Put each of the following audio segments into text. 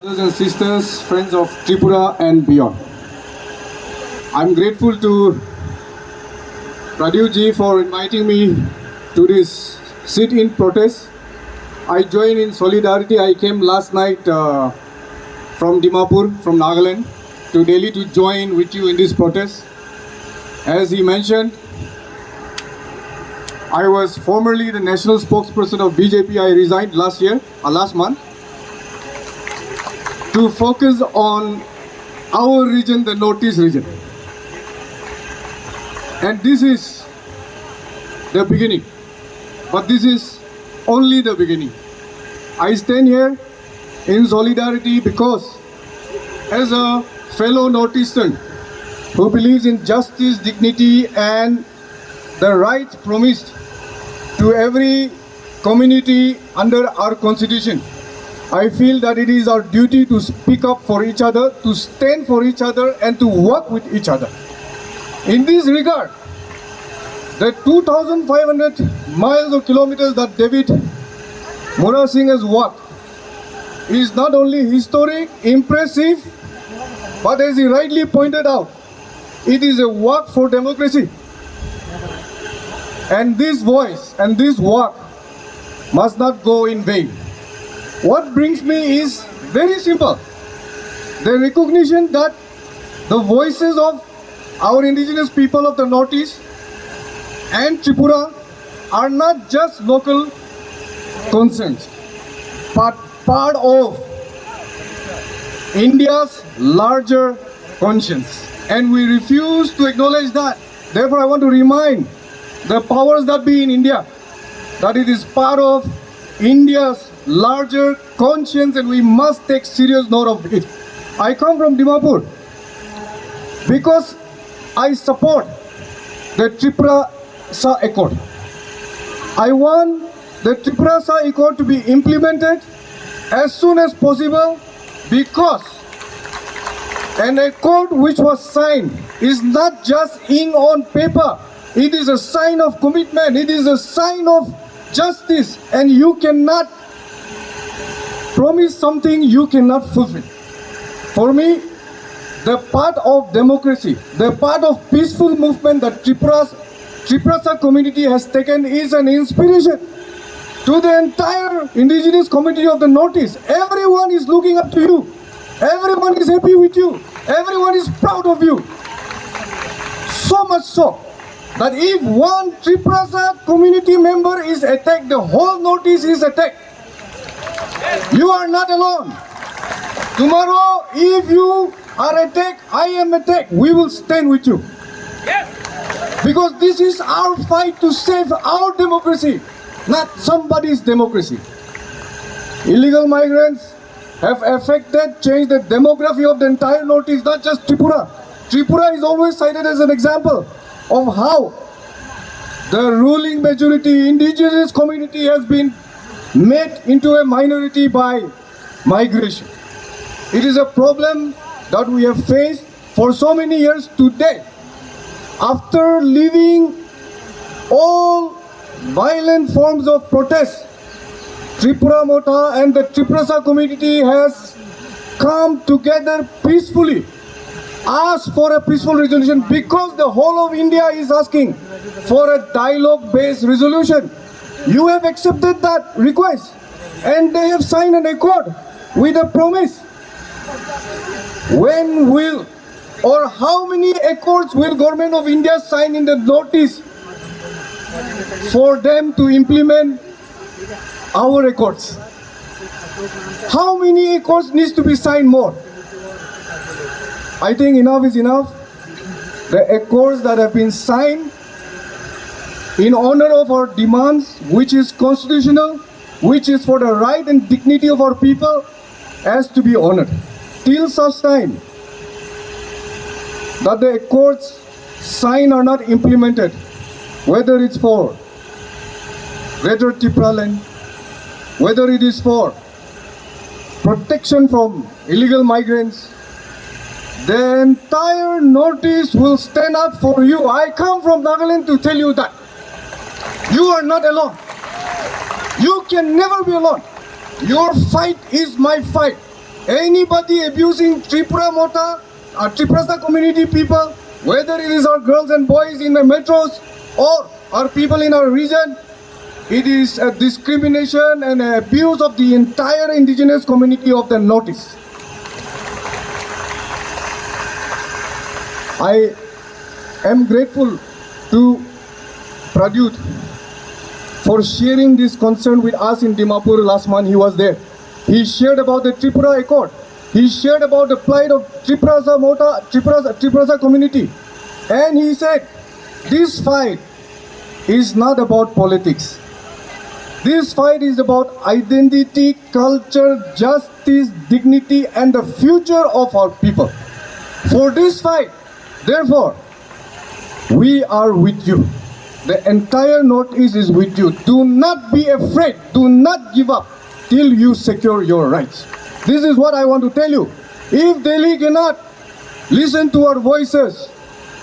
Brothers and sisters, friends of Tripura and beyond. I'm grateful to Radhiji for inviting me to this sit-in protest. I joined in solidarity. I came last night from Dimapur, from Nagaland, to Delhi to join with you in this protest. As he mentioned, I was formerly the national spokesperson of BJP. I resigned last month, to focus on our region, the Northeast region. And this is the beginning. But this is only the beginning. I stand here in solidarity because as a fellow Northeastern who believes in justice, dignity and the rights promised to every community under our constitution, I feel that it is our duty to speak up for each other, to stand for each other and to work with each other. In this regard, the 2,500 miles or kilometers that David Mura Singh has walked is not only historic, impressive, but as he rightly pointed out, it is a walk for democracy. And this voice and this walk must not go in vain. What brings me is very simple. The recognition that the voices of our indigenous people of the Northeast and Tripura are not just local concerns, but part of India's larger conscience. And we refuse to acknowledge that. Therefore, I want to remind the powers that be in India that it is part of India's larger conscience and we must take serious note of it. I come from Dimapur because I support the Tiprasa Accord. I want the Tiprasa Accord to be implemented as soon as possible because an accord which was signed is not just ink on paper. It is a sign of commitment. It is a sign of justice, and you cannot promise something you cannot fulfill. For me, the part of democracy, the part of peaceful movement that Tiprasa community has taken is an inspiration to the entire indigenous community of the Northeast. Everyone is looking up to you. Everyone is happy with you. Everyone is proud of you. So much so that if one Tiprasa community member is attacked, the whole Northeast is attacked. You are not alone. Tomorrow, if you are attacked, I am attacked, we will stand with you. Because this is our fight to save our democracy, not somebody's democracy. Illegal migrants have changed the demography of the entire Northeast, not just Tripura. Tripura is always cited as an example of how the ruling majority, indigenous community has been made into a minority by migration. It is a problem that we have faced for so many years today. After leaving all violent forms of protest, Tripura Mota and the Tiprasa community has come together peacefully, asked for a peaceful resolution because the whole of India is asking for a dialogue-based resolution. You have accepted that request and they have signed an accord with a promise. When will or how many accords will Government of India sign in the Northeast for them to implement our accords? How many accords needs to be signed more? I think enough is enough. The accords that have been signed in honor of our demands, which is constitutional, which is for the right and dignity of our people, has to be honored. Till such time that the accords signed are not implemented, whether it's for Greater Tripura land, whether it is for protection from illegal migrants, the entire Northeast will stand up for you. I come from Nagaland to tell you that. You are not alone. You can never be alone. Your fight is my fight. Anybody abusing Tripura Mota, Tiprasa community people, whether it is our girls and boys in the metros or our people in our region, it is a discrimination and an abuse of the entire indigenous community of the Northeast. I am grateful to Pradyut for sharing this concern with us in Dimapur last month. He was there. He shared about the Tripura Accord. He shared about the plight of Tiprasa community. And he said, this fight is not about politics. This fight is about identity, culture, justice, dignity, and the future of our people. For this fight, therefore, we are with you. The entire Northeast is with you. Do not be afraid. Do not give up till you secure your rights. This is what I want to tell you. If Delhi cannot listen to our voices,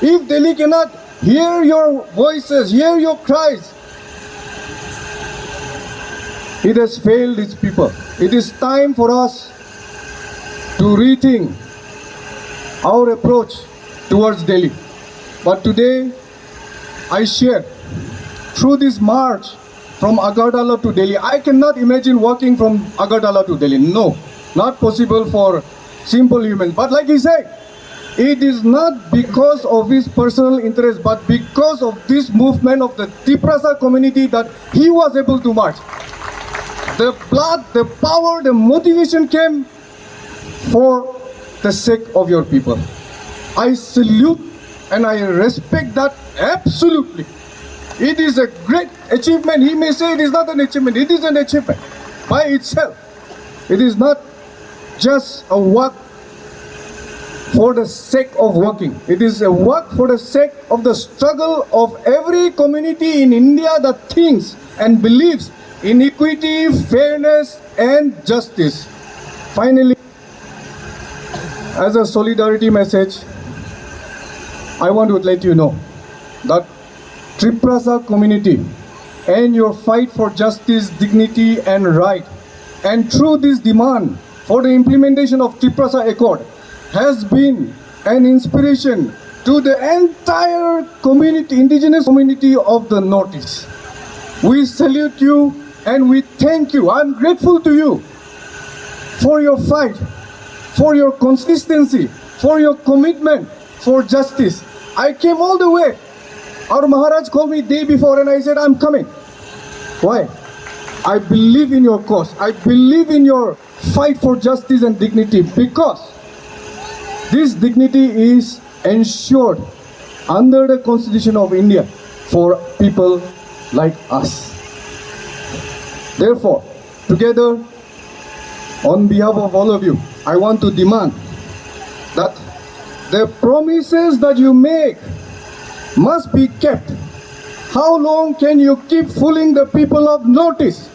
if Delhi cannot hear your voices, hear your cries, it has failed its people. It is time for us to rethink our approach towards Delhi. But today, I share through this march from Agartala to Delhi. I cannot imagine walking from Agartala to Delhi. No, not possible for simple humans. But like he said, it is not because of his personal interest, but because of this movement of the Tiprasa community that he was able to march. The blood, the power, the motivation came for the sake of your people. I salute and I respect that absolutely. It is a great achievement. He may say it is not an achievement. It is an achievement by itself. It is not just a work for the sake of working. It is a work for the sake of the struggle of every community in India that thinks and believes in equity, fairness, and justice. Finally, as a solidarity message, I want to let you know that Tiprasa community and your fight for justice, dignity, and right, and through this demand for the implementation of Tiprasa Accord, has been an inspiration to the entire community, indigenous community of the Northeast. We salute you and we thank you. I'm grateful to you for your fight, for your consistency, for your commitment for justice. I came all the way. Our Maharaj called me day before and I said, I'm coming. Why? I believe in your cause. I believe in your fight for justice and dignity, because this dignity is ensured under the Constitution of India for people like us. Therefore, together, on behalf of all of you, I want to demand that the promises that you make must be kept. How long can you keep fooling the people of Northeast?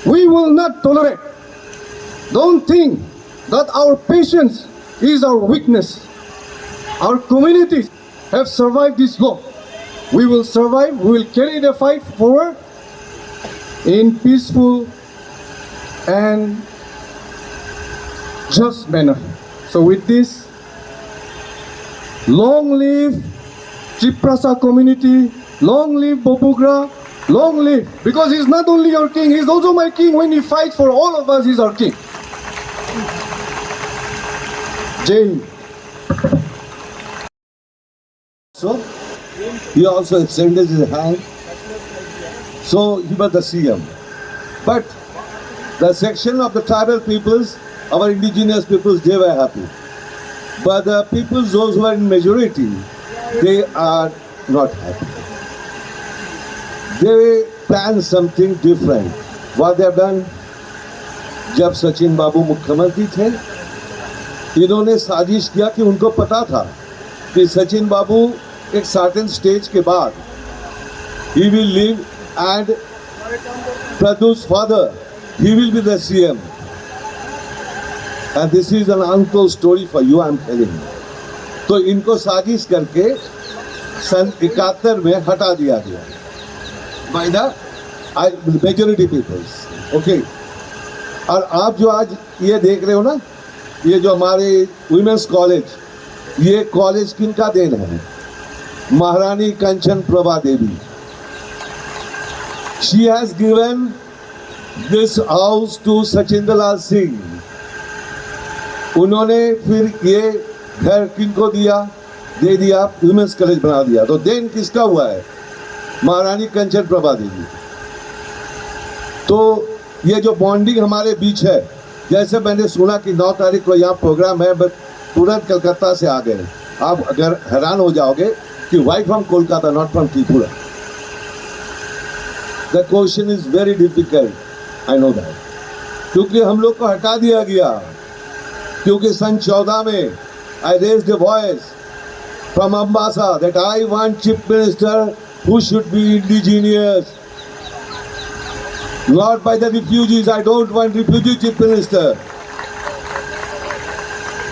We will not tolerate. Don't think that our patience is our weakness. Our communities have survived this long. We will survive. We will carry the fight forward in peaceful and just manner. So with this, long live Tiprasa community, long live Bopugra, long live, because he's not only your king, he's also my king. When he fights for all of us, he's our king. Jai Hind. So, he also extended his hand. So, he was the CM. But the section of the tribal peoples, our indigenous peoples, they were happy. But the peoples, those who are in majority, they are not happy. They plan something different. What they have done, जब सचिन बाबू मुख्यमंत्री थे, इन्होंने साजिश किया कि उनको पता था कि सचिन बाबू एक सर्टेन स्टेज के बाद he will leave and Pradyut's father, he will be the CM. And this is an untold story for you, I am telling you. तो इनको साजिश करके सन 71 में हटा दिया गया by the majority peoples. Okay. और आप जो आज ये देख रहे हो ना ये जो हमारे वुमेन्स कॉलेज, ये कॉलेज किनका देन है? महारानी कंचन प्रभा देवी। She has given this house to Sachindra लाल सिंह। उन्होंने फिर ये घर किनको दिया? दे दिया, वुमेन्स कॉलेज बना दिया। तो देन किसका हुआ है? महारानी कंचन प्रभा देवी। तो ये जो बॉन्डिंग हमारे बीच है, जैसे मैंने सुना कि 9 तारीख को यहाँ प्रोग्राम है, बट तुरंत कलकत्ता से आ गए। आप अगर हैरान हो जाओगे कि why from Kolkata, not from Tripura. The question is very difficult, I know that, क्योंकि हम लोग को हटा दिया गया। क्योंकि सन 14 में I raised a voice from Ambassa that I want chief minister who should be indigenous, not by the refugees. I don't want refugee chief minister.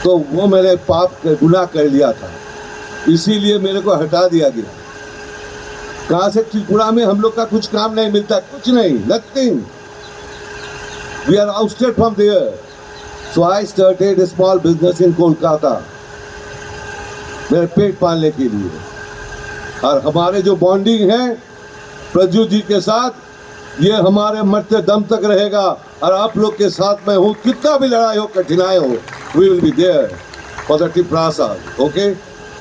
तो वो मैंने पाप गुनाह कर लिया था, इसीलिए मेरे को हटा दिया गया। कहाँ से? त्रिपुरा में हम लोग का कुछ काम नहीं मिलता, कुछ नहीं, nothing. We are ousted from there. So I started a small business in Kolkata, मेरे पेट पालने के लिए। और हमारे जो बॉन्डिंग है प्रज्जू जी के साथ, ये हमारे मरते दम तक रहेगा। और आप लोग के साथ मैं हूँ, कितना भी लड़ाई हो, कठिनाई हो, we will be there for the Tiprasa, okay?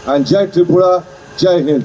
And जय त्रिपुरा, जय हिंद।